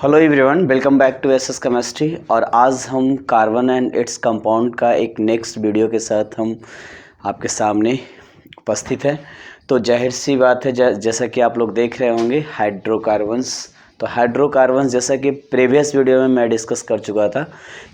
Hello everyone, welcome back to SS chemistry. और आज हम कार्बन एंड इट्स कंपाउंड का एक नेक्स्ट वीडियो के साथ हम आपके सामने उपस्थित है। तो जाहिर सी बात है, जैसा कि आप लोग देख रहे होंगे हाइड्रोकार्बन्स। तो हाइड्रोकार्बन्स जैसा कि प्रीवियस वीडियो में मैं डिस्कस कर चुका था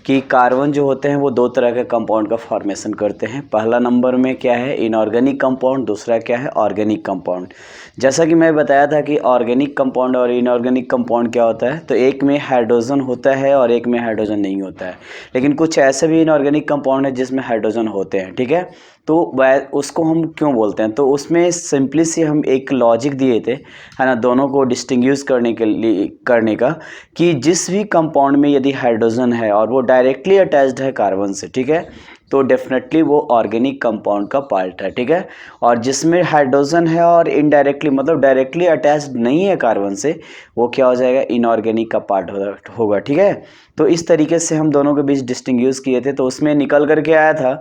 कि कार्बन जो होते हैं वो दो तरह के कंपाउंड का फॉर्मेशन करते हैं। पहला नंबर में क्या है, इनऑर्गेनिक कंपाउंड, दूसरा क्या है, ऑर्गेनिक कंपाउंड। जैसा कि मैं बताया था कि ऑर्गेनिक कंपाउंड और इनऑर्गेनिक कंपाउंड क्या होता है, तो एक में हाइड्रोजन होता है और एक में हाइड्रोजन नहीं होता है। लेकिन कुछ ऐसे भी इनऑर्गेनिक कंपाउंड है जिसमें हाइड्रोजन होते हैं, ठीक है। तो वह उसको हम क्यों बोलते हैं, तो उसमें सिंपली से हम एक लॉजिक दिए थे, है ना, दोनों को डिस्टिंग्विश करने के लिए करने का, कि जिस भी कंपाउंड में यदि हाइड्रोजन है और वो डायरेक्टली अटैच्ड है कार्बन से, ठीक है, तो डेफिनेटली वो ऑर्गेनिक कंपाउंड का पार्ट है, ठीक है। और जिसमें हाइड्रोजन है और इनडायरेक्टली मतलब डायरेक्टली अटैच्ड नहीं है कार्बन से, वो क्या हो जाएगा, इनऑर्गेनिक का पार्ट होगा, ठीक है। तो इस तरीके से हम दोनों के बीच डिस्टिंग्विश किए थे। तो उसमें निकल करके आया था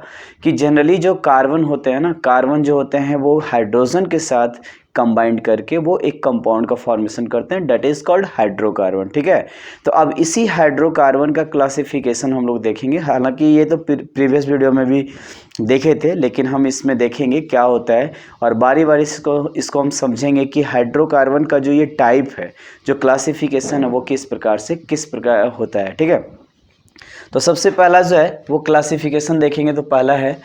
कि जनरली जो कार्बन होते हैं ना, कार्बन जो होते हैं वो हाइड्रोजन के साथ कंबाइंड करके वो एक कंपाउंड का फॉर्मेशन करते हैं, डेट इज कॉल्ड हाइड्रोकार्बन, ठीक है। तो अब इसी हाइड्रोकार्बन का क्लासिफिकेशन हम लोग देखेंगे। हालांकि ये तो प्रीवियस वीडियो में भी देखे थे, लेकिन हम इसमें देखेंगे क्या होता है और बारी बारी इसको हम समझेंगे कि हाइड्रोकार्बन का जो ये टाइप है, जो क्लासिफिकेशन है, वो किस प्रकार होता है, ठीक है। तो सबसे पहला जो है वो क्लासिफिकेशन देखेंगे। तो पहला है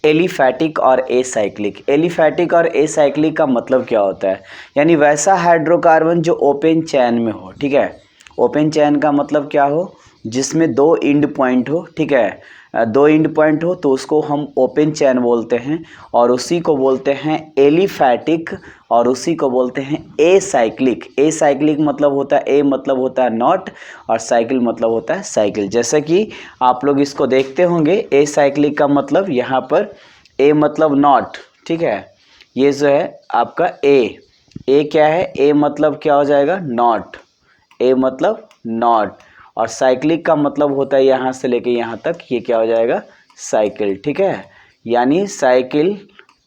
एलिफैटिक और एसाइक्लिक। एलिफैटिक और एसाइक्लिक का मतलब क्या होता है, यानी वैसा हाइड्रोकार्बन जो ओपन चैन में हो, ठीक है। ओपन चैन का मतलब क्या हो, जिसमें दो इंड पॉइंट हो, ठीक है, दो इंड पॉइंट हो, तो उसको हम ओपन चैन बोलते हैं। और उसी को बोलते हैं एलिफैटिक और उसी को बोलते हैं एसाइक्लिक। एसाइक्लिक मतलब होता है, ए मतलब होता है नॉट और साइकिल मतलब होता है साइकिल। जैसे कि आप लोग इसको देखते होंगे, एसाइक्लिक का मतलब यहाँ पर ए मतलब नॉट, ठीक है। ये जो है आपका ए क्या है, ए मतलब क्या हो जाएगा, नॉट, ए मतलब नॉट। और साइक्लिक का मतलब होता है यहाँ से लेके यहाँ तक, ये क्या हो जाएगा, साइकिल, ठीक है। यानी साइकिल,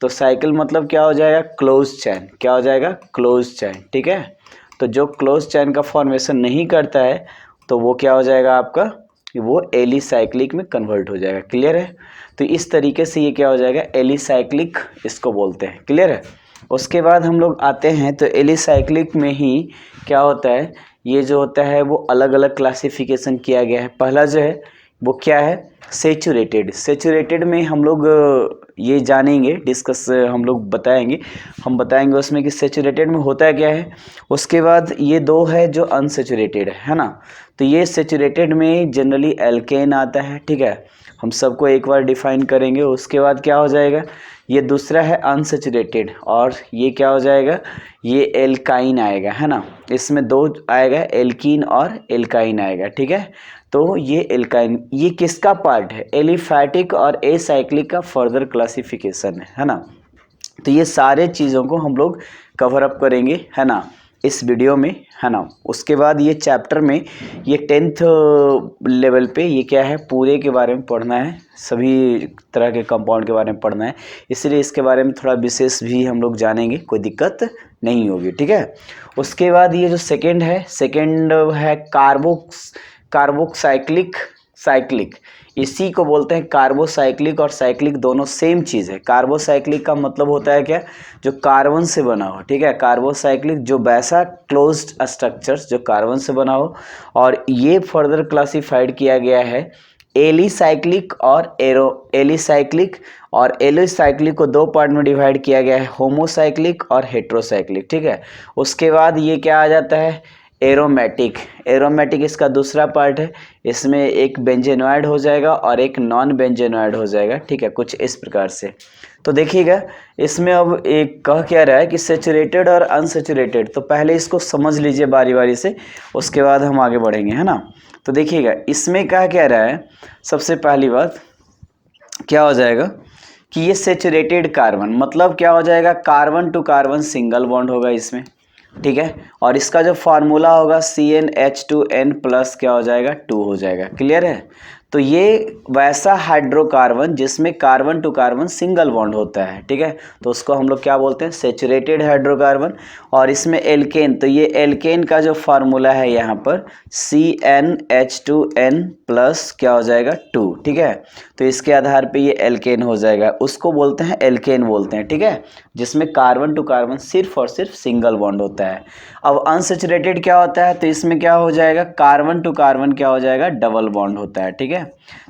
तो साइकिल मतलब क्या हो जाएगा, क्लोज चैन, क्या हो जाएगा, क्लोज चैन, ठीक है। तो जो क्लोज चैन का फॉर्मेशन नहीं करता है तो वो क्या हो जाएगा आपका, वो एलिसाइक्लिक में कन्वर्ट हो जाएगा। क्लियर है। तो इस तरीके से ये क्या हो जाएगा, एलिसाइक्लिक इसको बोलते हैं। क्लियर है। उसके बाद हम लोग आते हैं, तो एलिसाइक्लिक में ही क्या होता है, ये जो होता है वो अलग अलग क्लासिफिकेशन किया गया है। पहला जो है वो क्या है, सेचुरेटेड। सेचुरेटेड में हम लोग ये जानेंगे, डिस्कस हम लोग बताएंगे उसमें कि सेचुरेटेड में होता है क्या है। उसके बाद ये दो है जो अनसेचुरेटेड है ना। तो ये सेचुरेटेड में जनरली एल्केन आता है, ठीक है, हम सबको एक बार डिफाइन करेंगे। उसके बाद क्या हो जाएगा, ये दूसरा है अनसेचुरेटेड और ये क्या हो जाएगा, ये एल्काइन आएगा, है ना। इसमें दो आएगा, एल्कीन और एल्काइन आएगा, ठीक है। तो ये एल्काइन, ये किसका पार्ट है, एलिफैटिक और एसाइक्लिक का फर्दर क्लासिफिकेशन है ना। तो ये सारे चीज़ों को हम लोग कवर अप करेंगे, है ना, इस वीडियो में, है ना। उसके बाद ये चैप्टर में ये 10th लेवल पे ये क्या है, पूरे के बारे में पढ़ना है, सभी तरह के कंपाउंड के बारे में पढ़ना है, इसलिए इसके बारे में थोड़ा विशेष भी हम लोग जानेंगे, कोई दिक्कत नहीं होगी, ठीक है। उसके बाद ये जो सेकेंड है कार्बोक्साइक्लिक साइक्लिक। इसी को बोलते हैं कार्बोसाइक्लिक और साइक्लिक, दोनों सेम चीज़ है। कार्बोसाइक्लिक का मतलब होता है क्या, जो कार्बन से बना हो, ठीक है। कार्बोसाइक्लिक जो वैसा क्लोज्ड स्ट्रक्चर्स जो कार्बन से बना हो। और ये फर्दर क्लासिफाइड किया गया है एलिसाइक्लिक और एलिसाइक्लिक को दो पार्ट में डिवाइड किया गया है, होमोसाइक्लिक और हेट्रोसाइक्लिक, ठीक है। उसके बाद ये क्या आ जाता है, एरोमेटिक इसका दूसरा पार्ट है। इसमें एक बेंजेनॉइड हो जाएगा और एक नॉन बेंजेनॉइड हो जाएगा, ठीक है, कुछ इस प्रकार से। तो देखिएगा इसमें अब एक कह क्या रहा है कि सेचुरेटेड और अनसेचुरेटेड, तो पहले इसको समझ लीजिए बारी बारी से, उसके बाद हम आगे बढ़ेंगे, है ना। तो देखिएगा इसमें क्या रहा है, सबसे पहली बात क्या हो जाएगा कि ये सेचुरेटेड कार्बन मतलब क्या हो जाएगा, carbon to carbon single bond होगा इसमें, ठीक है। और इसका जो फार्मूला होगा CnH2n प्लस क्या हो जाएगा, 2 हो जाएगा। क्लियर है। तो ये वैसा हाइड्रोकार्बन जिसमें carbon to carbon single bond होता है, ठीक है, तो उसको हम लोग क्या बोलते हैं, सेचुरेटेड हाइड्रोकार्बन। और इसमें एल्केन, तो ये एल्केन का जो फार्मूला है यहाँ पर CnH2n प्लस क्या हो जाएगा 2, ठीक है, तो इसके आधार पे ये एल्केन हो जाएगा, उसको बोलते हैं एल्केन बोलते हैं, ठीक है, जिसमें कार्बन टू कार्बन सिर्फ और सिर्फ सिंगल बॉन्ड होता है। अब अनसेचुरेटेड क्या होता है, तो इसमें क्या हो जाएगा, कार्बन टू कार्बन क्या हो जाएगा, डबल बॉन्ड होता है, ठीक है,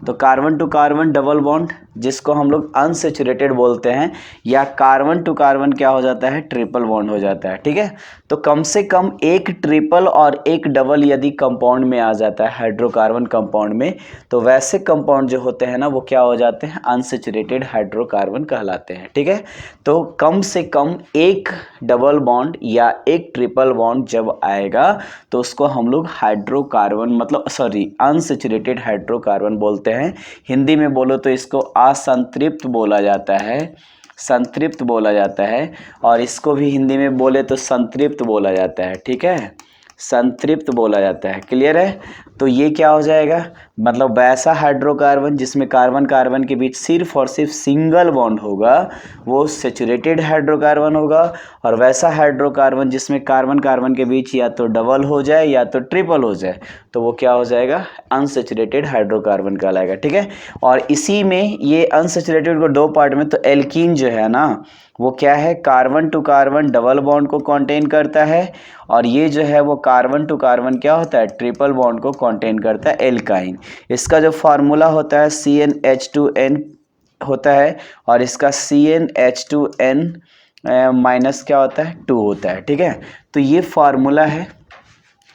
तो carbon to carbon double bond जिसको हम लोग अनसेचुरेटेड बोलते हैं, या कार्बन टू कार्बन क्या हो जाता है, ट्रिपल बॉन्ड हो जाता है, ठीक है। तो कम से कम एक ट्रिपल और एक डबल यदि कंपाउंड में आ जाता है हाइड्रोकार्बन कंपाउंड में, तो वैसे कंपाउंड जो होते हैं ना वो क्या हो जाते हैं, अनसेचुरेटेड हाइड्रोकार्बन कहलाते हैं, ठीक है। तो कम से कम एक डबल बॉन्ड या एक ट्रिपल बॉन्ड जब आएगा तो उसको हम लोग हाइड्रोकार्बन मतलब अनसेचुरेटेड हाइड्रोकार्बन बोलते हैं। हिंदी में बोलो तो इसको असंतृप्त बोला जाता है, संतृप्त बोला जाता है, और इसको भी हिंदी में बोले तो संतृप्त बोला जाता है, ठीक है, संतृप्त बोला जाता है। क्लियर है? तो ये क्या हो जाएगा, मतलब वैसा हाइड्रोकार्बन जिसमें कार्बन कार्बन के बीच सिर्फ और सिर्फ सिंगल बॉन्ड होगा वो सेचुरेटेड हाइड्रोकार्बन होगा, और वैसा हाइड्रोकार्बन जिसमें कार्बन कार्बन के बीच या तो डबल हो जाए या तो ट्रिपल हो जाए तो वो क्या हो जाएगा, अनसेचुरेटेड हाइड्रोकार्बन कहलाएगा, ठीक है। और इसी में ये अनसेचुरेटेड को दो पार्ट में, तो एल्कीन जो है ना वो क्या है, carbon to carbon double bond को कंटेन करता है, और ये जो है वो कार्बन टू कार्बन क्या होता है, ट्रिपल बॉन्ड को कंटेन करता है, एल्काइन। इसका जो फार्मूला होता है CnH2n होता है, और इसका CnH2n माइनस क्या होता है, 2 होता है, ठीक है। तो ये फार्मूला है,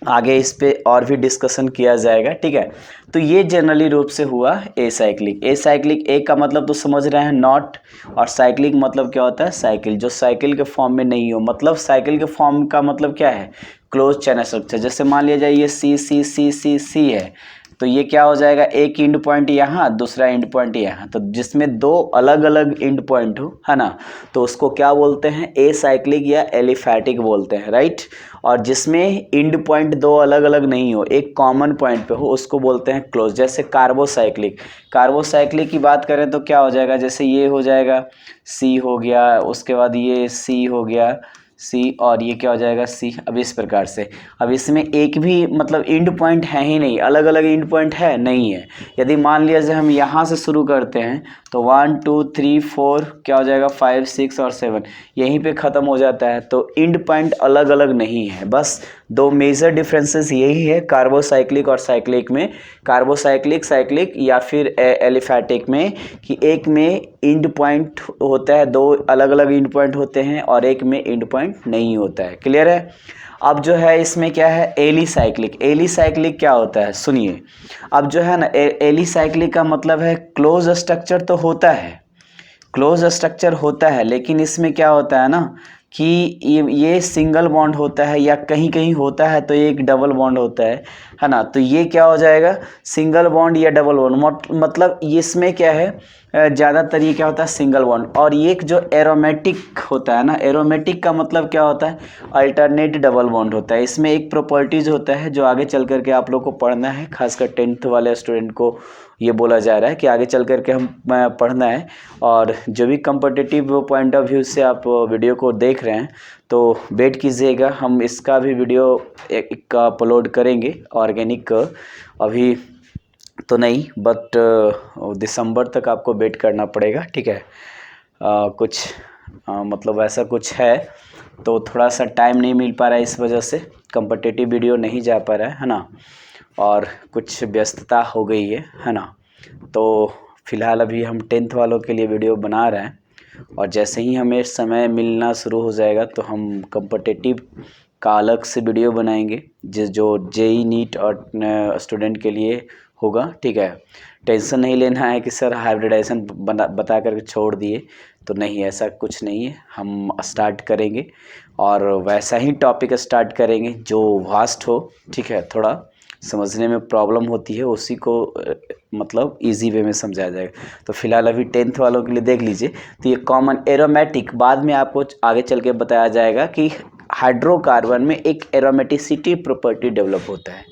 आगे इस पे और भी डिस्कशन किया जाएगा, ठीक है। तो ये जनरली रूप से हुआ एसाइक्लिक। एसाइक्लिक ए का मतलब तो समझ रहे हैं, नॉट, और साइक्लिक मतलब क्या होता है, साइकिल, जो साइकिल के फॉर्म में नहीं हो, मतलब साइकिल के फॉर्म का मतलब क्या है, क्लोज चैन स्ट्रक्चर। जैसे मान लिया जाए ये C है, तो ये क्या हो जाएगा, एक इंड पॉइंट यहाँ, दूसरा इंड पॉइंट यहाँ, तो जिसमें दो अलग अलग इंड पॉइंट हो, है ना, तो उसको क्या बोलते हैं, एसाइक्लिक या एलिफैटिक बोलते हैं, राइट। और जिसमें इंड पॉइंट दो अलग अलग नहीं हो, एक कॉमन पॉइंट पे हो, उसको बोलते हैं क्लोज। जैसे कार्बोसाइक्लिक, कार्बोसाइक्लिक की बात करें तो क्या हो जाएगा, जैसे ये हो जाएगा C हो गया, उसके बाद ये C हो गया C, और ये क्या हो जाएगा C। अब इस प्रकार से, अब इसमें एक भी मतलब इंड पॉइंट है ही नहीं, अलग अलग इंड पॉइंट है नहीं है। यदि मान लिया जाए हम यहाँ से शुरू करते हैं तो 1 2 3 4 क्या हो जाएगा, 5 6 और 7 यहीं पे ख़त्म हो जाता है, तो इंड पॉइंट अलग अलग नहीं है। बस दो मेजर डिफरेंसेस यही है कार्बोसाइक्लिक और साइक्लिक में, कार्बोसाइक्लिक साइक्लिक या फिर एलिफैटिक में, कि एक में इंड पॉइंट होता है, दो अलग अलग इंड पॉइंट होते हैं, और एक में इंड पॉइंट नहीं होता है। क्लियर है? अब जो है इसमें क्या है, एलिसाइक्लिक। एलिसाइक्लिक क्या होता है, सुनिए। अब जो है ना एलिसाइक्लिक का मतलब है क्लोज स्ट्रक्चर तो होता है, क्लोज स्ट्रक्चर होता है, लेकिन इसमें क्या होता है ना कि ये सिंगल बॉन्ड होता है, या कहीं कहीं होता है तो एक डबल बॉन्ड होता है ना। तो ये क्या हो जाएगा, सिंगल बॉन्ड या डबल बॉन्ड, मतलब इसमें क्या है, ज़्यादातर ये क्या होता है, सिंगल बॉन्ड। और ये जो एरोमेटिक होता है ना, एरोमेटिक का मतलब क्या होता है, अल्टरनेट डबल बॉन्ड होता है। इसमें एक प्रॉपर्टीज होता है जो आगे चल करके आप लोग को पढ़ना है, खासकर 10th वाले स्टूडेंट को ये बोला जा रहा है कि आगे चल करके हम पढ़ना है। और जो भी कम्पिटिटिव पॉइंट ऑफ व्यू से आप वीडियो को देख रहे हैं तो वेट कीजिएगा, हम इसका भी वीडियो एक अपलोड करेंगे ऑर्गेनिक, अभी तो नहीं, बट दिसंबर तक आपको वेट करना पड़ेगा, ठीक है। कुछ मतलब ऐसा कुछ है, तो थोड़ा सा टाइम नहीं मिल पा रहा है, इस वजह से कम्पिटिटिव वीडियो नहीं जा पा रहा है ना, और कुछ व्यस्तता हो गई है ना। तो फिलहाल अभी हम 10th वालों के लिए वीडियो बना रहे हैं, और जैसे ही हमें समय मिलना शुरू हो जाएगा तो हम कम्पिटिटिव का अलग से वीडियो बनाएंगे, जो JEE नीट और स्टूडेंट के लिए होगा, ठीक है। टेंशन नहीं लेना है कि सर हाइब्रिडाइजेशन बता करके छोड़ दिए, तो नहीं, ऐसा कुछ नहीं है। हम स्टार्ट करेंगे और वैसा ही टॉपिक स्टार्ट करेंगे जो वास्ट हो, ठीक है, थोड़ा समझने में प्रॉब्लम होती है उसी को मतलब इजी वे में समझाया जाएगा। तो फिलहाल अभी 10th वालों के लिए देख लीजिए। तो ये कॉमन एरोमेटिक, बाद में आपको आगे चल के बताया जाएगा कि हाइड्रोकार्बन में एक एरोमेटिसिटी प्रॉपर्टी डेवलप होता है।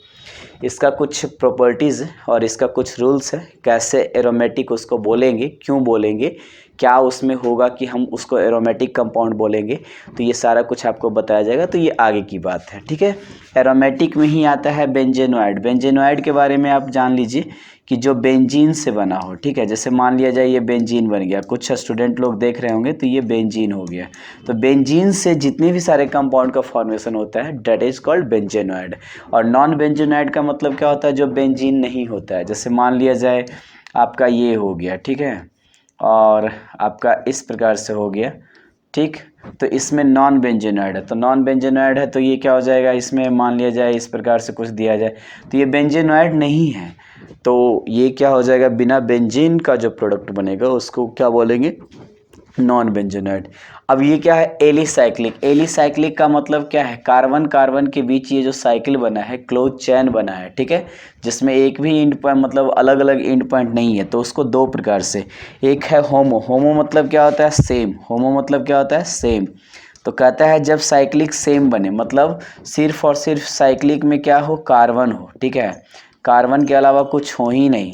इसका कुछ प्रॉपर्टीज़ है और इसका कुछ रूल्स है, कैसे एरोमेटिक उसको बोलेंगे, क्यों बोलेंगे, क्या उसमें होगा कि हम उसको एरोमेटिक कंपाउंड बोलेंगे, तो ये सारा कुछ आपको बताया जाएगा। तो ये आगे की बात है, ठीक है। एरोमेटिक में ही आता है बेंजेनोइड। बेंजेनोइड के बारे में आप जान लीजिए कि जो बेंजीन से बना हो, ठीक है। जैसे मान लिया जाए ये बेंजीन बन गया, कुछ स्टूडेंट लोग देख रहे होंगे तो ये बेंजीन हो गया। तो बेंजीन से जितने भी सारे कंपाउंड का फॉर्मेशन होता है दैट इज कॉल्ड बेंजेनोइड। और नॉन बेंजेनोइड का मतलब क्या होता है, जो बेंजीन नहीं होता है। जैसे मान लिया जाए आपका ये हो गया, ठीक है, और आपका इस प्रकार से हो गया, ठीक। तो इसमें नॉन बेंजेनोइड है, तो नॉन बेंजेनोइड है तो ये क्या हो जाएगा, इसमें मान लिया जाए इस प्रकार से कुछ दिया जाए तो ये बेंजेनोइड नहीं है, तो ये क्या हो जाएगा, बिना बेंजीन का जो प्रोडक्ट बनेगा उसको क्या बोलेंगे, नॉन बेंजेनोइड। अब ये क्या है, एलिसाइक्लिक। एलिसाइक्लिक का मतलब क्या है, कार्बन कार्बन के बीच ये जो साइकिल बना है, क्लोज चैन बना है, ठीक है, जिसमें एक भी एंड पॉइंट मतलब अलग अलग एंड पॉइंट नहीं है। तो उसको दो प्रकार से, एक है होमो। होमो मतलब क्या होता है, सेम। होमो मतलब क्या होता है, सेम। तो कहता है जब साइक्लिक सेम बने, मतलब सिर्फ और सिर्फ साइक्लिक में क्या हो, कार्बन हो, ठीक है, कार्बन के अलावा कुछ हो ही नहीं,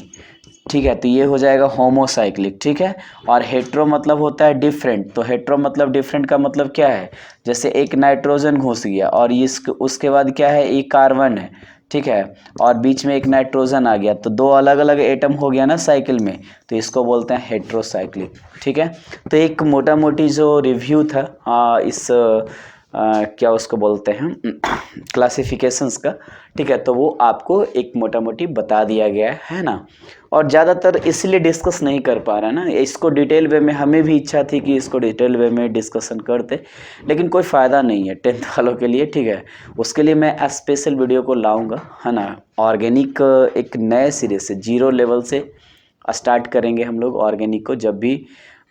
ठीक है, तो ये हो जाएगा होमोसाइक्लिक, ठीक है। और हेट्रो मतलब होता है डिफरेंट। तो हेट्रो मतलब डिफरेंट का मतलब क्या है, जैसे एक नाइट्रोजन घुस गया और इसके उसके बाद क्या है, एक कार्बन है, ठीक है, और बीच में एक नाइट्रोजन आ गया, तो दो अलग अलग एटम हो गया ना साइकिल में, तो इसको बोलते हैं हेट्रोसाइक्लिक, ठीक है। तो एक मोटा मोटी जो रिव्यू था इस क्या उसको बोलते हैं क्लासिफिकेशंस का, ठीक है, तो वो आपको एक मोटा मोटी बता दिया गया है ना। और ज़्यादातर इसलिए डिस्कस नहीं कर पा रहा है ना, इसको डिटेल वे में, हमें भी इच्छा थी कि इसको डिटेल वे में डिस्कशन करते, लेकिन कोई फ़ायदा नहीं है 10th वालों के लिए, ठीक है। उसके लिए मैं स्पेशल वीडियो को लाऊंगा, है ना। ऑर्गेनिक एक नए सिरे से, जीरो लेवल से स्टार्ट करेंगे हम लोग ऑर्गेनिक को, जब भी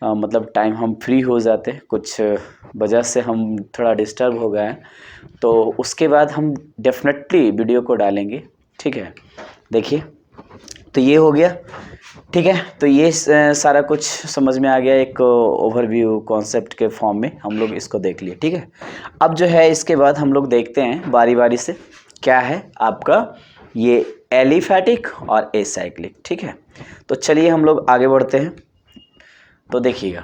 मतलब टाइम हम फ्री हो जाते, कुछ वजह से हम थोड़ा डिस्टर्ब हो गए हैं, तो उसके बाद हम डेफिनेटली वीडियो को डालेंगे, ठीक है। देखिए, तो ये हो गया, ठीक है। तो ये सारा कुछ समझ में आ गया, एक ओवरव्यू कॉन्सेप्ट के फॉर्म में हम लोग इसको देख लिए, ठीक है। अब जो है इसके बाद हम लोग देखते हैं बारी बारी से, क्या है आपका ये एलिफैटिक और एसाइक्लिक, ठीक है। तो चलिए हम लोग आगे बढ़ते हैं। तो देखिएगा,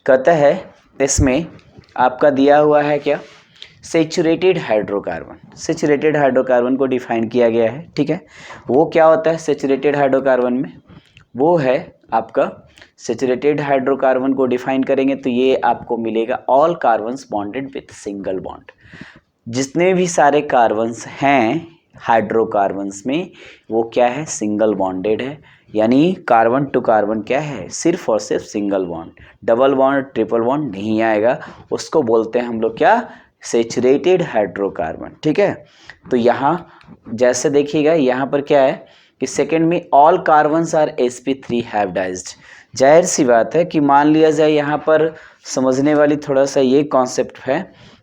कहता है इसमें आपका दिया हुआ है क्या, सेचुरेटेड हाइड्रोकार्बन। सेचुरेटेड हाइड्रोकार्बन को डिफाइन किया गया है, ठीक है। वो क्या होता है सेचुरेटेड हाइड्रोकार्बन में, वो है आपका, सेचुरेटेड हाइड्रोकार्बन को डिफाइन करेंगे तो ये आपको मिलेगा all carbons bonded with single bond. जितने भी सारे कार्बन्स हैं हाइड्रोकार्बन्स में, वो क्या है, सिंगल बॉन्डेड है, यानी कार्बन टू कार्बन क्या है, सिर्फ और सिर्फ single bond, double bond triple bond नहीं आएगा। उसको बोलते हैं हम लोग क्या, सेचुरेटेड हाइड्रोकार्बन, ठीक है। तो यहाँ जैसे देखिएगा, यहाँ पर क्या है कि सेकंड में all carbons are sp3 hybridised. जाहिर सी बात है कि मान लिया जाए, यहाँ पर समझने वाली थोड़ा सा ये कॉन्सेप्ट है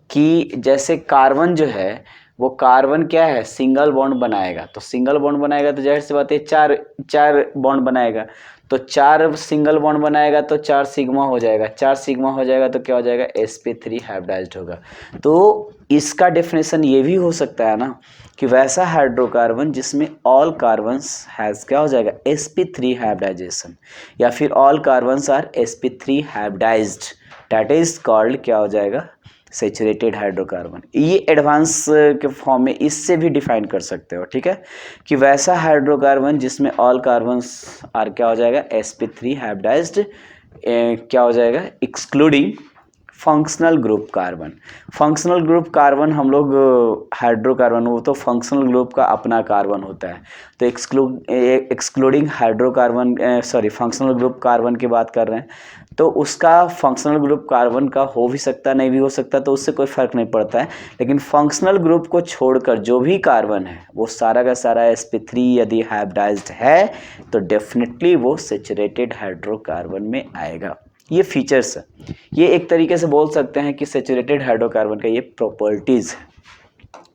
कि जैसे कार्बन जो है, वो कार्बन क्या है, सिंगल बॉन्ड बनाएगा, तो सिंगल बॉन्ड बनाएगा तो जाहिर सी बात है चार बॉन्ड बनाएगा, तो चार सिंगल बॉन्ड बनाएगा तो 4 सिग्मा हो जाएगा, 4 सिग्मा हो जाएगा तो क्या हो जाएगा, sp3 हाइब्रिडाइज्ड होगा। तो इसका डेफिनेशन ये भी हो सकता है ना कि वैसा हाइड्रोकार्बन जिसमें ऑल कार्बन्स हैज़ क्या हो जाएगा, sp3 हाइब्रिडाइजेशन, या फिर all carbons are sp3 hybridised, that is called क्या हो जाएगा, सेचुरेटेड हाइड्रोकार्बन। ये एडवांस के फॉर्म में इससे भी डिफाइन कर सकते हो, ठीक है, कि वैसा हाइड्रोकार्बन जिसमें ऑल कार्बन्स आर क्या हो जाएगा, sp3 हाइब्रिडाइज्ड, क्या हो जाएगा, excluding functional group carbon. Functional group carbon हम लोग हाइड्रोकार्बन, वो तो फंक्शनल ग्रुप का अपना कार्बन होता है, तो excluding hydrocarbon, sorry functional group carbon की बात कर रहे हैं, तो उसका फंक्शनल ग्रुप कार्बन का हो भी सकता, नहीं भी हो सकता, तो उससे कोई फर्क नहीं पड़ता है। लेकिन फंक्शनल ग्रुप को छोड़कर जो भी कार्बन है वो सारा का सारा sp3 यदि हाइब्रिडाइज्ड है तो डेफिनेटली वो सेचुरेटेड हाइड्रोकार्बन में आएगा। ये फीचर्स है, ये एक तरीके से बोल सकते हैं कि सेचुरेटेड हाइड्रोकार्बन का ये प्रॉपर्टीज है।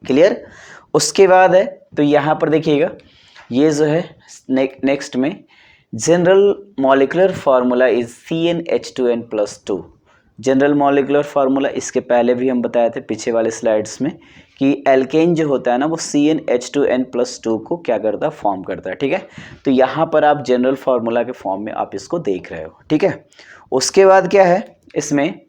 क्लियर। उसके बाद है, तो यहाँ पर देखिएगा, ये जो है नेक्स्ट में general molecular formula is CnH2n+2। General molecular formula इसके पहले भी हम बताए थे पिछले वाले स्लाइड्स में कि एल्केन जो होता है ना वो CnH2n+2 को क्या करता है, फॉर्म करता है। ठीक है, तो यहाँ पर आप जनरल फार्मूला के फॉर्म में आप इसको देख रहे हो। ठीक है, उसके बाद क्या है इसमें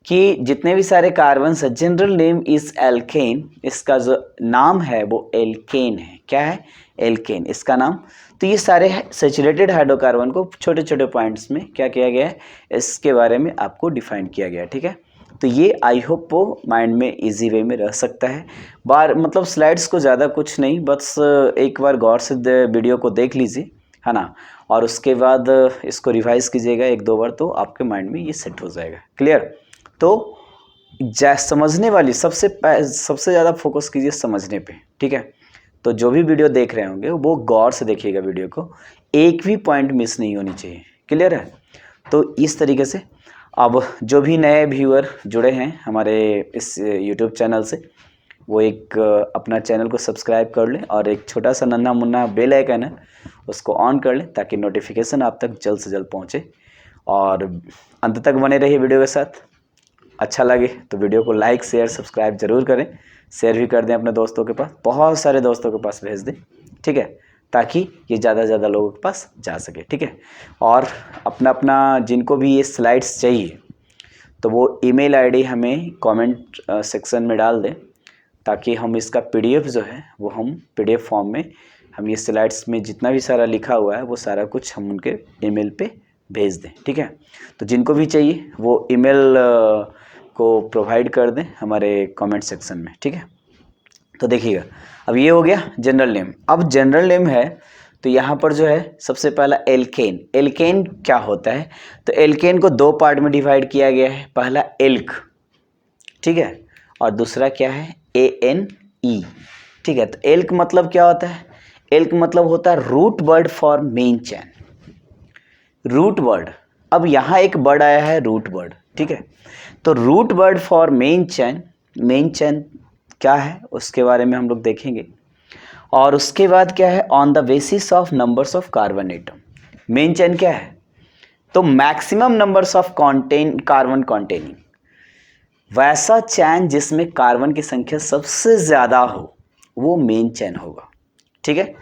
कि जितने भी सारे कार्बन है, जनरल नेम इज एल्केन, इसका जो नाम है वो एल्केन है। क्या है, एल्केन इसका नाम। तो ये सारे सैचुरेटेड हाइड्रोकार्बन को छोटे छोटे पॉइंट्स में क्या किया गया है, इसके बारे में आपको डिफाइन किया गया है। ठीक है, तो ये आई होप वो माइंड में इजी वे में रह सकता है। बार मतलब स्लाइड्स को ज़्यादा कुछ नहीं, बस एक बार गौर से वीडियो को देख लीजिए, है ना, और उसके बाद इसको रिवाइज कीजिएगा 1-2 बार, तो आपके माइंड में ये सेट हो जाएगा। क्लियर? तो समझने वाली सबसे ज़्यादा फोकस कीजिए समझने पे। ठीक है, तो जो भी वीडियो देख रहे होंगे वो गौर से देखिएगा वीडियो को, एक भी पॉइंट मिस नहीं होनी चाहिए। क्लियर है? तो इस तरीके से अब जो भी नए व्यूअर जुड़े हैं हमारे इस यूट्यूब चैनल से, वो एक अपना चैनल को सब्सक्राइब कर लें और एक छोटा सा नन्हा मुन्ना बेल आइकन है उसको ऑन कर लें, ताकि नोटिफिकेशन आप तक जल्द से जल्द पहुँचे। और अंत तक बने रहिए वीडियो के साथ। अच्छा लगे तो वीडियो को लाइक शेयर सब्सक्राइब जरूर करें, शेयर भी कर दें अपने दोस्तों के पास, बहुत सारे दोस्तों के पास भेज दें। ठीक है, ताकि ये ज़्यादा से ज़्यादा लोगों के पास जा सके। ठीक है, और अपना अपना जिनको भी ये स्लाइड्स चाहिए तो वो ईमेल आईडी हमें कमेंट सेक्शन में डाल दें, ताकि हम इसका PDF जो है वो हम PDF फॉर्म में हम ये स्लाइड्स में जितना भी सारा लिखा हुआ है वो सारा कुछ हम उनके ईमेल पे भेज दें। ठीक है, तो जिनको भी चाहिए वो ईमेल को प्रोवाइड कर दें हमारे कमेंट सेक्शन में। ठीक है, तो देखिएगा अब ये हो गया जनरल नेम। अब जनरल नेम है तो यहाँ पर जो है सबसे पहला एल्केन। एल्केन क्या होता है, तो एल्केन को 2 पार्ट में डिवाइड किया गया है। पहला एल्क, ठीक है, और दूसरा क्या है ANE। ठीक है, तो एल्क मतलब क्या होता है, एल्क मतलब होता है root word for main chain. Root word, अब यहाँ एक वर्ड आया है रूट वर्ड। ठीक है, तो root word for main chain, main chain क्या है उसके बारे में हम लोग देखेंगे। और उसके बाद क्या है, on the basis of numbers of carbon atom. Main chain क्या है, तो maximum numbers of carbon containing, वैसा चैन जिसमें कार्बन की संख्या सबसे ज़्यादा हो वो मेन चैन होगा। ठीक है,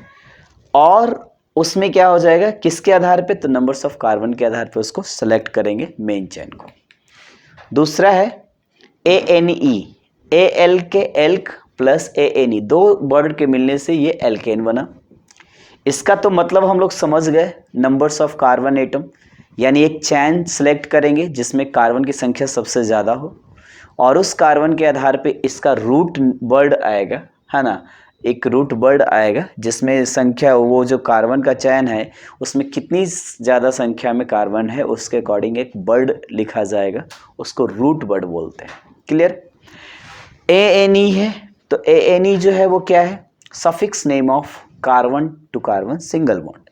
और उसमें क्या हो जाएगा, किसके आधार पे, तो नंबर्स ऑफ कार्बन के आधार पे उसको सेलेक्ट करेंगे मेन चैन को। दूसरा है ANE, AL के एल्क प्लस ANE, 2 वर्ड के मिलने से ये एल्केन बना। इसका तो मतलब हम लोग समझ गए, नंबर्स ऑफ कार्बन एटम, यानी एक चैन सेलेक्ट करेंगे जिसमें कार्बन की संख्या सबसे ज़्यादा हो, और उस कार्बन के आधार पे इसका रूट वर्ड आएगा, है ना, एक रूट वर्ड आएगा जिसमें संख्या, वो जो कार्बन का चैन है उसमें कितनी ज़्यादा संख्या में कार्बन है उसके अकॉर्डिंग एक वर्ड लिखा जाएगा, उसको रूट वर्ड बोलते हैं। क्लियर? ANE है, तो ANE जो है वो क्या है, suffix name of carbon to carbon single bond.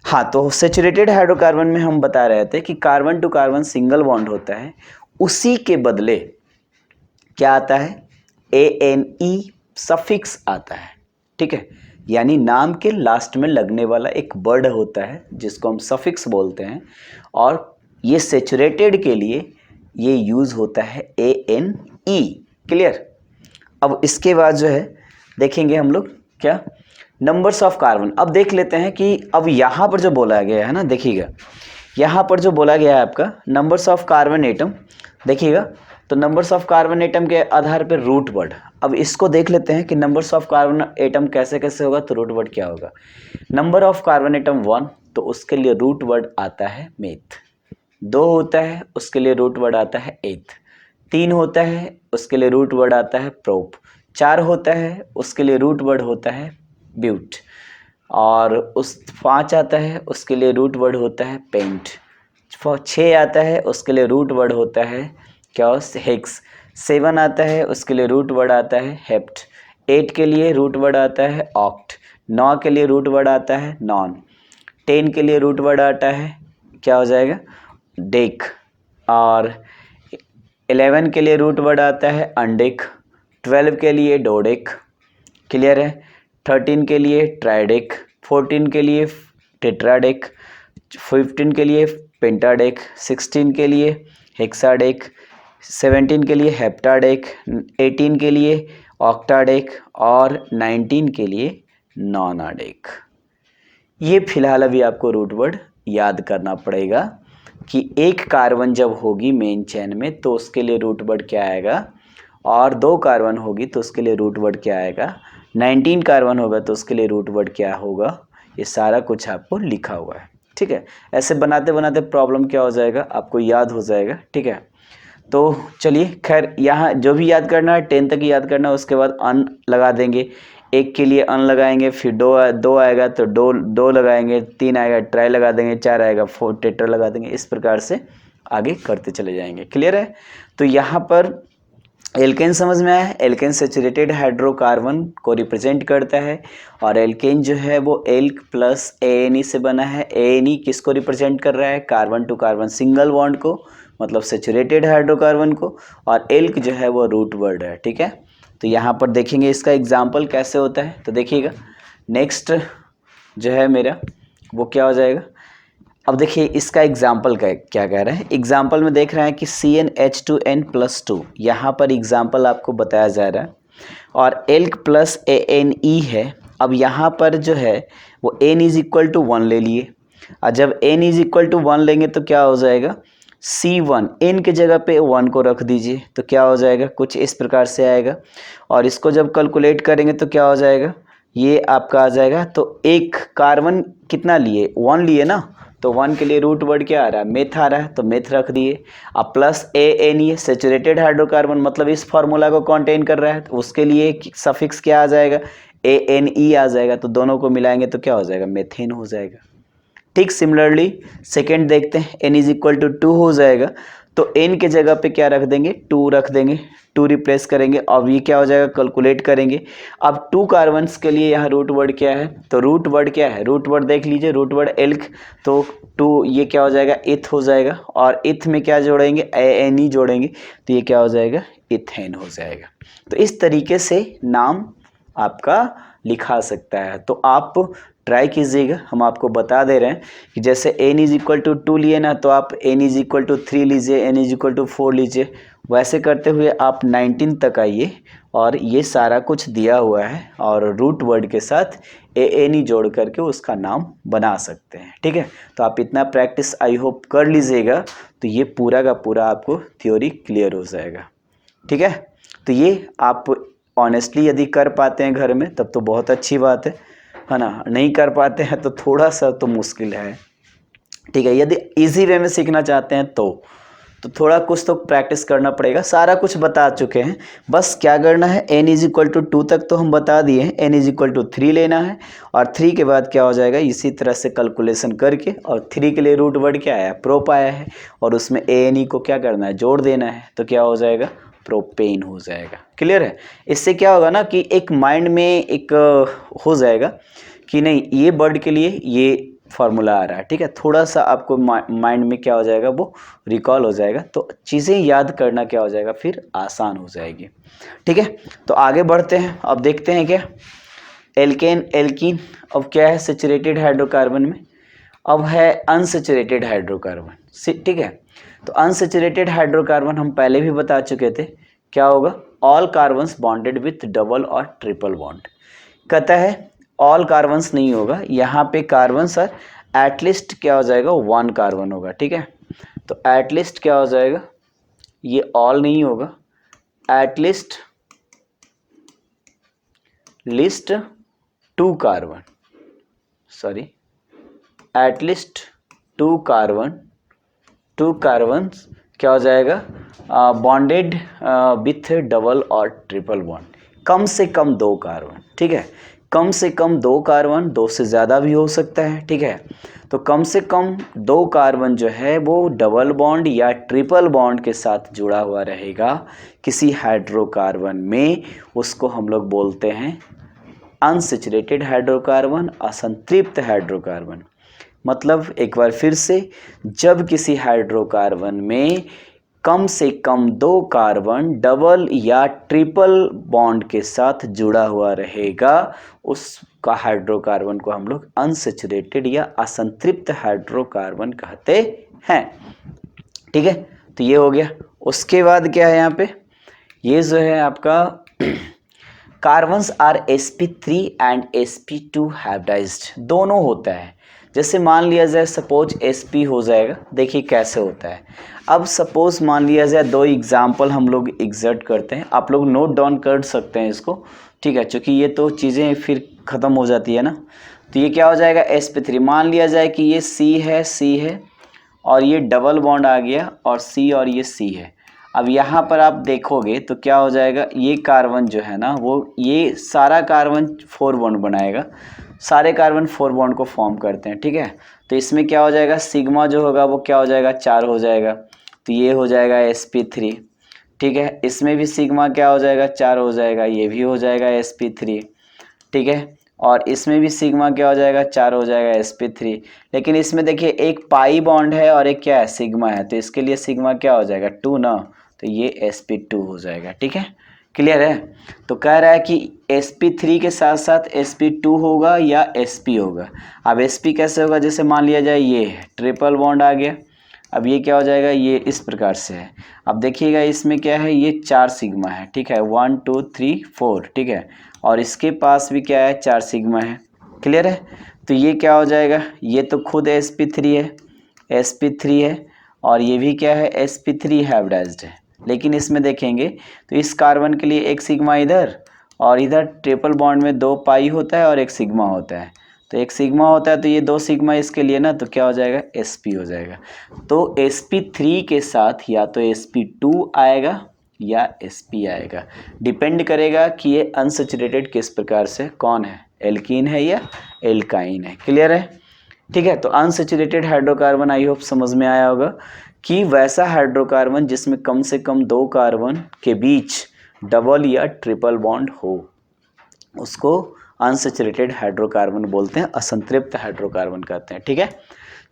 हाँ, तो सैचुरेटेड हाइड्रोकार्बन में हम बता रहे थे कि carbon to carbon single bond होता है, उसी के बदले क्या आता है, ANE सफिक्स आता है। ठीक है, यानी नाम के लास्ट में लगने वाला एक वर्ड होता है जिसको हम सफिक्स बोलते हैं, और ये सैचुरेटेड के लिए ये यूज़ होता है ANE। क्लियर? अब इसके बाद जो है देखेंगे हम लोग क्या, नंबर्स ऑफ कार्बन। अब देख लेते हैं कि अब यहाँ पर जो बोला गया है ना, देखिएगा यहाँ पर जो बोला गया है आपका नंबर्स ऑफ कार्बन एटम, देखिएगा, तो नंबर्स ऑफ कार्बन एटम के आधार पर रूट वर्ड। अब इसको देख लेते हैं कि नंबर्स ऑफ कार्बन एटम कैसे कैसे होगा, तो रूट वर्ड क्या होगा। नंबर ऑफ कार्बन एटम 1, तो उसके लिए रूट वर्ड आता है मेथ। 2 होता है उसके लिए रूट वर्ड आता है एथ। 3 होता है उसके लिए रूट वर्ड आता है प्रोप। 4 होता है उसके लिए रूट वर्ड होता है ब्यूट, और उस 5 आता है उसके लिए रूट वर्ड होता है पेंट। 6 आता है उसके लिए रूट वर्ड होता है क्या, हेक्स। 7 आता है उसके लिए रूट वर्ड आता है हेप्ट। 8 के लिए रूट वर्ड आता है ऑक्ट। 9 के लिए रूट वर्ड आता है नॉन। 10 के लिए रूट वर्ड आता है क्या हो जाएगा, डेक। और 11 के लिए रूट वर्ड आता है अनडेक। 12 के लिए डोडेक। क्लियर है? 13 के लिए ट्राइडेक। 14 के लिए टेट्राडेक। 15 के लिए पेंटाडेक। 16 के लिए हेक्साडेक। 17 के लिए हेप्टाडेक। 18 के लिए ऑक्टाडेक और 19 के लिए नॉनाडेक। ये फिलहाल अभी आपको रूट वर्ड याद करना पड़ेगा कि एक कार्बन जब होगी मेन चेन में तो उसके लिए रूट वर्ड क्या आएगा, और 2 कार्बन होगी तो उसके लिए रूट वर्ड क्या आएगा, 19 कार्बन होगा तो उसके लिए रूट वर्ड क्या होगा। ये सारा कुछ आपको लिखा हुआ है, ठीक है। ऐसे बनाते बनाते प्रॉब्लम क्या हो जाएगा, आपको याद हो जाएगा, ठीक है। तो चलिए खैर, यहाँ जो भी याद करना है 10 तक याद करना है, उसके बाद अन लगा देंगे। एक के लिए अन लगाएंगे, फिर दो आएगा तो दो लगाएंगे, 3 आएगा ट्राई लगा देंगे, 4 आएगा 4 टेट्रा लगा देंगे। इस प्रकार से आगे करते चले जाएंगे। क्लियर है। तो यहाँ पर एल्केन समझ में आया है। एल्केन सैचुरेटेड हाइड्रोकार्बन को रिप्रेजेंट करता है, और एल्केन जो है वो एल्क प्लस ANE से बना है। ANE किसको रिप्रेजेंट कर रहा है, carbon to carbon single bond को, मतलब सैचुरेटेड हाइड्रोकार्बन को, और एल्क जो है वो रूट वर्ड है, ठीक है। तो यहाँ पर देखेंगे इसका एग्जाम्पल कैसे होता है। तो देखिएगा नेक्स्ट जो है मेरा वो क्या हो जाएगा। अब देखिए इसका एग्जाम्पल क्या कह रहे हैं। एग्जाम्पल में देख रहे हैं कि CnH2n+2, यहाँ पर एग्जाम्पल आपको बताया जा रहा है, और एल्क प्लस ANE है। अब यहाँ पर जो है वो n इज इक्वल टू 1 ले लिए, और जब n इज इक्वल टू 1 लेंगे तो क्या हो जाएगा, C1 n के जगह पे 1 को रख दीजिए तो क्या हो जाएगा, कुछ इस प्रकार से आएगा। और इसको जब कैलकुलेट करेंगे तो क्या हो जाएगा, ये आपका आ जाएगा। तो एक कार्बन कितना लिए, 1 लिए ना, तो 1 के लिए रूट वर्ड क्या आ रहा है, मेथ आ रहा है, तो मेथ रख दिए। अब प्लस ANE सैचुरेटेड हाइड्रोकार्बन, मतलब इस फार्मूला को कंटेन कर रहा है, तो उसके लिए सफिक्स क्या आ जाएगा, ANE आ जाएगा। तो दोनों को मिलाएंगे तो क्या हो जाएगा, मेथेन हो जाएगा। ठीक सिमिलरली सेकेंड देखते हैं, n इज इक्वल टू 2 हो जाएगा, तो n के जगह पे क्या रख देंगे, 2 रख देंगे, 2 रिप्लेस करेंगे। अब ये क्या हो जाएगा, कैलकुलेट करेंगे। अब 2 कार्बन्स के लिए यहाँ रूट वर्ड क्या है, तो रूट वर्ड क्या है, रूट वर्ड देख लीजिए, रूट वर्ड एल्क, तो 2 ये क्या हो जाएगा, इथ हो जाएगा, और इथ में क्या जोड़ेंगे, ANE जोड़ेंगे, तो ये क्या हो जाएगा, इथेन हो जाएगा। तो इस तरीके से नाम आपका लिखा सकता है। तो आप ट्राई कीजिएगा, हम आपको बता दे रहे हैं कि जैसे n इज इक्वल टू 2 लिए ना, तो आप n इज इक्वल टू 3 लीजिए, n इज इक्वल टू 4 लीजिए। वैसे करते हुए आप 19 तक आइए, और ये सारा कुछ दिया हुआ है, और रूट वर्ड के साथ ANE जोड़ करके उसका नाम बना सकते हैं, ठीक है। तो आप इतना प्रैक्टिस आई होप कर लीजिएगा, तो ये पूरा का पूरा आपको थ्योरी क्लियर हो जाएगा, ठीक है। तो ये आप ऑनेस्टली यदि कर पाते हैं घर में तब तो बहुत अच्छी बात है ना। नहीं कर पाते हैं तो थोड़ा सा तो मुश्किल है, ठीक है। यदि इजी वे में सीखना चाहते हैं तो थोड़ा कुछ तो प्रैक्टिस करना पड़ेगा। सारा कुछ बता चुके हैं, बस क्या करना है, n इज इक्वल टू 2 तक तो हम बता दिए हैं, n इज इक्वल टू 3 लेना है, और 3 के बाद क्या हो जाएगा, इसी तरह से कैलकुलेशन करके, और 3 के लिए रूट वर्ड क्या आया, प्रोप आया है, और उसमें ANE को क्या करना है, जोड़ देना है, तो क्या हो जाएगा, प्रोपेन हो जाएगा। क्लियर है। इससे क्या होगा ना कि एक माइंड में एक हो जाएगा कि नहीं, ये वर्ड के लिए ये फार्मूला आ रहा है, ठीक है। थोड़ा सा आपको माइंड में क्या हो जाएगा, वो रिकॉल हो जाएगा, तो चीज़ें याद करना क्या हो जाएगा, फिर आसान हो जाएगी, ठीक है। तो आगे बढ़ते हैं, अब देखते हैं क्या एल्केन एल्कीन। अब क्या है, सैचुरेटेड हाइड्रोकार्बन में अब है अनसैचुरेटेड हाइड्रोकार्बन, ठीक है। तो अनसैचुरेटेड हाइड्रोकार्बन हम पहले भी बता चुके थे, क्या होगा, all carbons bonded with double और ट्रिपल बॉन्ड। कहता है ऑल कार्बन्स नहीं होगा, यहाँ पे कार्बन सर एटलीस्ट क्या हो जाएगा, 1 कार्बन होगा, ठीक है। तो एटलीस्ट क्या हो जाएगा, ये ऑल नहीं होगा, at least list 2 carbon, sorry at least 2 carbon क्या हो जाएगा, बॉन्डेड विथ डबल और ट्रिपल बॉन्ड, कम से कम 2 कार्बन, ठीक है। कम से कम 2 कार्बन, 2 से ज़्यादा भी हो सकता है, ठीक है। तो कम से कम 2 कार्बन जो है वो डबल बॉन्ड या ट्रिपल बॉन्ड के साथ जुड़ा हुआ रहेगा किसी हाइड्रोकार्बन में, उसको हम लोग बोलते हैं अनसैचुरेटेड हाइड्रोकार्बन, असंतृप्त हाइड्रोकार्बन। मतलब एक बार फिर से, जब किसी हाइड्रोकार्बन में कम से कम 2 कार्बन डबल या ट्रिपल बॉन्ड के साथ जुड़ा हुआ रहेगा, उसका हाइड्रोकार्बन को हम लोग अनसैचुरेटेड या असंतृप्त हाइड्रोकार्बन कहते हैं, ठीक है। तो ये हो गया। उसके बाद क्या है यहाँ पे, ये जो है आपका carbons are sp3 and sp2 hybridised, दोनों होता है। जैसे मान लिया जाए सपोज sp हो जाएगा, देखिए कैसे होता है। अब सपोज मान लिया जाए दो एग्जाम्पल हम लोग एग्जर्ट करते हैं, आप लोग नोट डाउन कर सकते हैं इसको, ठीक है, क्योंकि ये तो चीज़ें फिर ख़त्म हो जाती है ना। तो ये क्या हो जाएगा sp3, मान लिया जाए कि ये C है और ये डबल बॉन्ड आ गया और C और ये C है। अब यहाँ पर आप देखोगे तो क्या हो जाएगा, ये कार्बन जो है ना वो ये सारा कार्बन 4 बॉन्ड बनाएगा, सारे कार्बन 4 बॉन्ड को फॉर्म करते हैं, ठीक है। तो इसमें क्या हो जाएगा, सिग्मा जो होगा वो क्या हो जाएगा, 4 हो जाएगा, तो ये हो जाएगा sp3, ठीक है। इसमें भी सिग्मा क्या हो जाएगा, 4 हो जाएगा, ये भी हो जाएगा sp3, ठीक है। और इसमें भी सिग्मा क्या हो जाएगा, 4 हो जाएगा sp3। लेकिन इसमें देखिए एक पाई बॉन्ड है और एक क्या है, सिग्मा है, तो इसके लिए सिग्मा क्या हो जाएगा, 2 ना, तो ये sp2 हो जाएगा, ठीक है। क्लियर है। तो कह रहा है कि sp3 के साथ साथ sp2 होगा या sp होगा। अब sp कैसे होगा, जैसे मान लिया जाए ये ट्रिपल बॉन्ड आ गया, अब ये क्या हो जाएगा, ये इस प्रकार से है। अब देखिएगा इसमें क्या है, ये 4 सिग्मा है, ठीक है, 1 2 3 4, ठीक है, और इसके पास भी क्या है, 4 सिग्मा है। क्लियर है। तो ये क्या हो जाएगा, ये तो खुद sp3 है, sp3 है, और ये भी क्या है, sp3 हाइब्रिडाइज्ड है। लेकिन इसमें देखेंगे तो इस कार्बन के लिए एक सिग्मा इधर और इधर ट्रिपल बॉन्ड में 2 पाई होता है और एक सिग्मा होता है, तो एक सिग्मा होता है, तो ये 2 सिग्मा इसके लिए ना, तो क्या हो जाएगा, sp हो जाएगा। तो sp3 के साथ या तो sp2 आएगा या sp आएगा, डिपेंड करेगा कि ये अनसैचुरेटेड किस प्रकार से कौन है, एल्कीन है या एल्काइन है। क्लियर है, ठीक है। तो अनसैचुरेटेड हाइड्रोकार्बन आई होप समझ में आया होगा कि वैसा हाइड्रोकार्बन जिसमें कम से कम 2 कार्बन के बीच डबल या ट्रिपल बॉन्ड हो, उसको अनसैचुरेटेड हाइड्रोकार्बन बोलते हैं, असंतृप्त हाइड्रोकार्बन कहते हैं, ठीक है।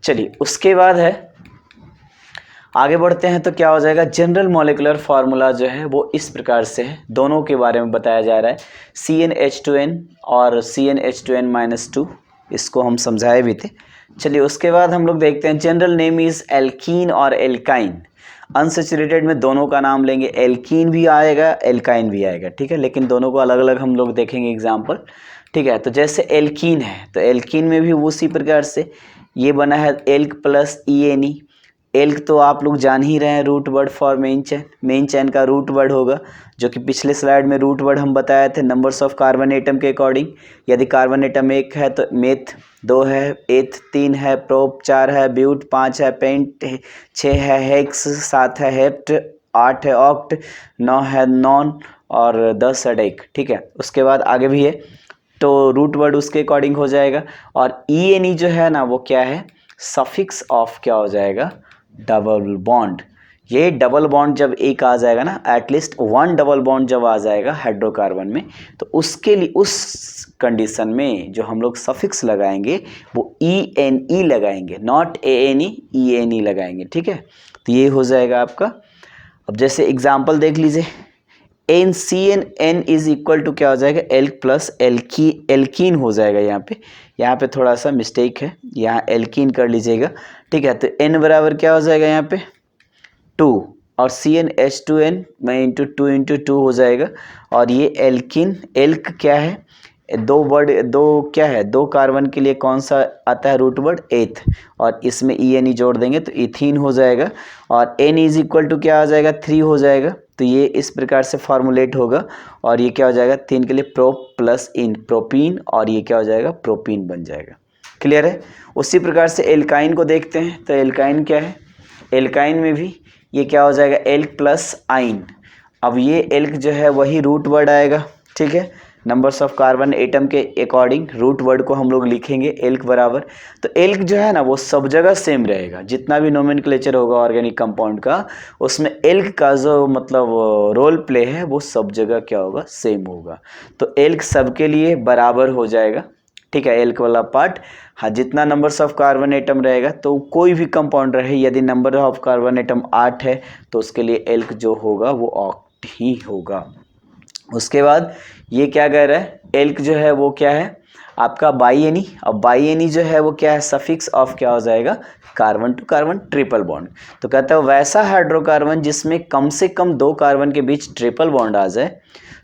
चलिए उसके बाद है, आगे बढ़ते हैं तो क्या हो जाएगा, जनरल मॉलिक्यूलर फार्मूला जो है वो इस प्रकार से है, दोनों के बारे में बताया जा रहा है, CnH2n और CnH2n-2, इसको हम समझाए भी थे। चलिए उसके बाद हम लोग देखते हैं, जनरल नेम इज एल्कीन और एल्काइन। अनसैचुरेटेड में दोनों का नाम लेंगे, एल्कीन भी आएगा एल्काइन भी आएगा, ठीक है, लेकिन दोनों को अलग अलग हम लोग देखेंगे एग्जाम्पल, ठीक है। तो जैसे एल्कीन है तो एल्कीन में भी उसी प्रकार से ये बना है एल्क प्लस ENE। एल्क तो आप लोग जान ही रहे हैं, root word for main chain, main chain का रूट वर्ड होगा, जो कि पिछले स्लाइड में रूट वर्ड हम बताए थे नंबर्स ऑफ कार्बन एटम के अकॉर्डिंग। यदि कार्बन एटम 1 है तो मेथ 2 है, एथ 3 है, प्रोप 4 है, ब्यूट 5 है, पेंट 6 है, हेक्स 7 है, हेप्ट 8 है, ऑक्ट 9 है, नॉन और 10 है डेक, ठीक है। उसके बाद आगे भी है, तो रूट वर्ड उसके अकॉर्डिंग हो जाएगा। और ENE जो है ना वो क्या है, सफिक्स ऑफ क्या हो जाएगा, डबल बॉन्ड। ये डबल बॉन्ड जब एक आ जाएगा ना, एटलीस्ट 1 डबल बॉन्ड जब आ जाएगा हाइड्रोकार्बन में, तो उसके लिए उस कंडीशन में जो हम लोग सफिक्स लगाएंगे वो ENE लगाएंगे, नॉट ANE, ENE लगाएंगे, ठीक है। तो ये हो जाएगा आपका। अब जैसे एग्जाम्पल देख लीजिए, NCN इज इक्वल टू क्या हो जाएगा, एल्क प्लस एल्कीन हो जाएगा। यहाँ पे थोड़ा सा मिस्टेक है, यहाँ एल्कीन कर लीजिएगा, ठीक है। तो N बराबर क्या हो जाएगा, यहाँ पे 2 और CnH2n में इंटू 2 हो जाएगा। और ये एल्कीन, एल्क क्या है, दो कार्बन के लिए कौन सा आता है रूट वर्ड, एथ, और इसमें ENE जोड़ देंगे तो इथीन हो जाएगा। और N इज इक्वल टू क्या आ जाएगा, 3 हो जाएगा। तो ये इस प्रकार से फॉर्मुलेट होगा और ये क्या हो जाएगा, 3 के लिए प्रोप प्लस इन प्रोपीन, और ये क्या हो जाएगा, प्रोपीन बन जाएगा। क्लियर है। उसी प्रकार से एल्काइन को देखते हैं, तो एल्काइन क्या है, एल्काइन में भी ये क्या हो जाएगा, एल्क प्लस आइन। अब ये एल्क जो है वही रूट वर्ड आएगा, ठीक है, नंबर्स ऑफ कार्बन एटम के अकॉर्डिंग रूट वर्ड को हम लोग लिखेंगे एल्क बराबर। तो एल्क जो है ना वो सब जगह सेम रहेगा, जितना भी नोमेनक्लेचर होगा ऑर्गेनिक कंपाउंड का, उसमें एल्क का जो मतलब रोल प्ले है वो सब जगह क्या होगा, सेम होगा। तो एल्क सबके लिए बराबर हो जाएगा, ठीक है, एल्क वाला पार्ट। हाँ, जितना नंबर्स ऑफ कार्बन एटम रहेगा तो कोई भी कंपाउंड रहे, यदि नंबर ऑफ कार्बन एटम 8 है तो उसके लिए एल्क जो होगा वो ऑक्ट ही होगा। उसके बाद ये क्या कह रहा है, एल्क जो है वो क्या है आपका बाइएनी। अब बाइएनी जो है वो क्या है, सफिक्स ऑफ क्या हो जाएगा, carbon to carbon triple bond. तो कहता है वैसा हाइड्रोकार्बन जिसमें कम से कम 2 कार्बन के बीच ट्रिपल बॉन्ड आ जाए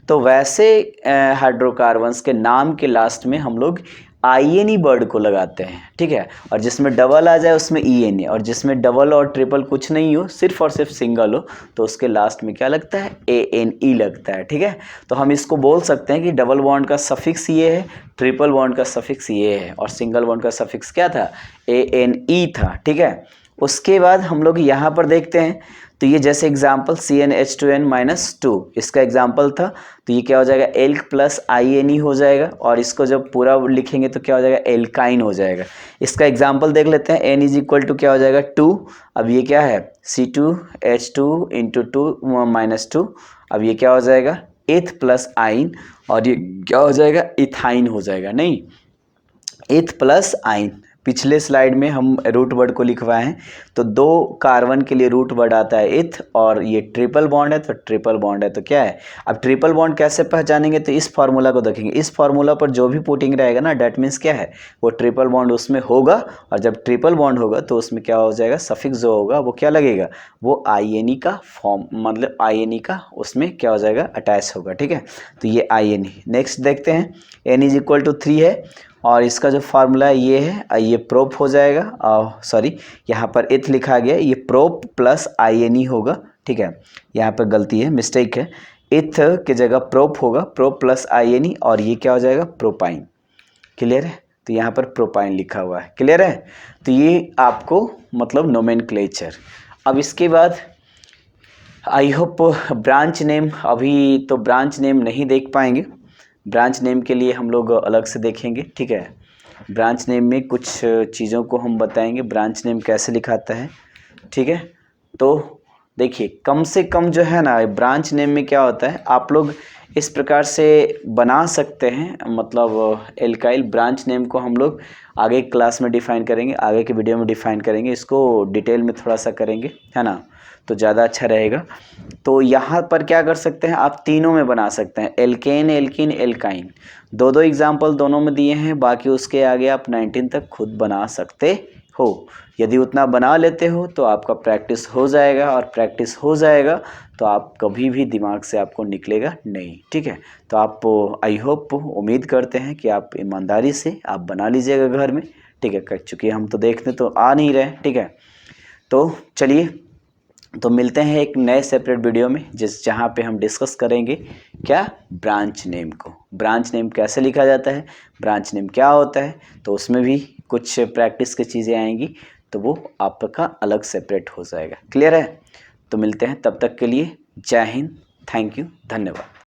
तो वैसे हाइड्रोकार्बन्स के नाम के लास्ट में हम लोग INE वर्ड को लगाते हैं, ठीक है। और जिसमें डबल आ जाए उसमें ENA, और जिसमें डबल और ट्रिपल कुछ नहीं हो, सिर्फ और सिर्फ सिंगल हो, तो उसके लास्ट में क्या लगता है, ANE लगता है, ठीक है। तो हम इसको बोल सकते हैं कि डबल बॉन्ड का सफिक्स ये है, ट्रिपल बॉन्ड का सफिक्स ये है, और सिंगल बॉन्ड का सफिक्स क्या था, ANE था, ठीक है। उसके बाद हम लोग यहाँ पर देखते हैं, तो ये जैसे एग्जाम्पल CnH2n-2 इसका एग्जाम्पल था, तो ये क्या हो जाएगा, एल्क प्लस INE हो जाएगा, और इसको जब पूरा लिखेंगे तो क्या हो जाएगा, एल्काइन हो जाएगा। इसका एग्जाम्पल देख लेते हैं, N इज इक्वल टू क्या हो जाएगा 2, अब ये क्या है C2H2 × 2 -2, अब ये क्या हो जाएगा एथ प्लस आइन, और ये क्या हो जाएगा, इथाइन हो जाएगा, नहीं एथ प्लस आइन। पिछले स्लाइड में हम रूट वर्ड को लिखवाए हैं, तो 2 कार्बन के लिए रूट वर्ड आता है एथ, और ये ट्रिपल बॉन्ड है तो ट्रिपल बॉन्ड है, तो क्या है। अब ट्रिपल बॉन्ड कैसे पहचानेंगे, तो इस फार्मूला को देखेंगे, इस फार्मूला पर जो भी पुटिंग रहेगा ना, डेट मीन्स क्या है, वो ट्रिपल बॉन्ड उसमें होगा, और जब ट्रिपल बॉन्ड होगा तो उसमें क्या हो जाएगा, सफिक्स जो होगा वो क्या लगेगा, वो INE का फॉर्म, मतलब INE का उसमें क्या हो जाएगा, अटैच होगा, ठीक है। तो ये INE। नेक्स्ट देखते हैं, N इज इक्वल टू 3 है, और इसका जो फार्मूला है ये है, ये प्रोप हो जाएगा, सॉरी यहाँ पर एथ लिखा गया, ये प्रोप प्लस INE होगा, ठीक है। यहाँ पर गलती है, मिस्टेक है, एथ के जगह प्रोप होगा, प्रोप प्लस INE, और ये क्या हो जाएगा, प्रोपाइन। क्लियर है, तो यहाँ पर प्रोपाइन लिखा हुआ है, क्लियर है। तो ये आपको मतलब नोमेनक्लेचर। अब इसके बाद आई होप ब्रांच नेम, अभी तो ब्रांच नेम नहीं देख पाएंगे, ब्रांच नेम के लिए हम लोग अलग से देखेंगे, ठीक है। ब्रांच नेम में कुछ चीज़ों को हम बताएंगे, ब्रांच नेम कैसे लिखाता है, ठीक है। तो देखिए, कम से कम जो है ना, ब्रांच नेम में क्या होता है, आप लोग इस प्रकार से बना सकते हैं, मतलब एल्काइल ब्रांच नेम को हम लोग आगे क्लास में डिफ़ाइन करेंगे, आगे के वीडियो में डिफ़ाइन करेंगे, इसको डिटेल में थोड़ा सा करेंगे, है ना, तो ज़्यादा अच्छा रहेगा। तो यहाँ पर क्या कर सकते हैं, आप तीनों में बना सकते हैं, एल्केन, एल्कीन, एल्काइन, 2 एग्जाम्पल दोनों में दिए हैं, बाकी उसके आगे आप 19 तक खुद बना सकते हो। यदि उतना बना लेते हो तो आपका प्रैक्टिस हो जाएगा, और प्रैक्टिस हो जाएगा तो आप कभी भी दिमाग से आपको निकलेगा नहीं, ठीक है। तो आप आई होप उम्मीद करते हैं कि आप ईमानदारी से आप बना लीजिएगा घर में, ठीक है, चूँकि हम तो देखने तो आ नहीं रहे, ठीक है। तो चलिए, तो मिलते हैं एक नए सेपरेट वीडियो में, जहाँ पे हम डिस्कस करेंगे क्या, ब्रांच नेम को, ब्रांच नेम कैसे लिखा जाता है, ब्रांच नेम क्या होता है, तो उसमें भी कुछ प्रैक्टिस की चीज़ें आएंगी, तो वो आपका अलग सेपरेट हो जाएगा, क्लियर है। तो मिलते हैं, तब तक के लिए जय हिंद, थैंक यू, धन्यवाद।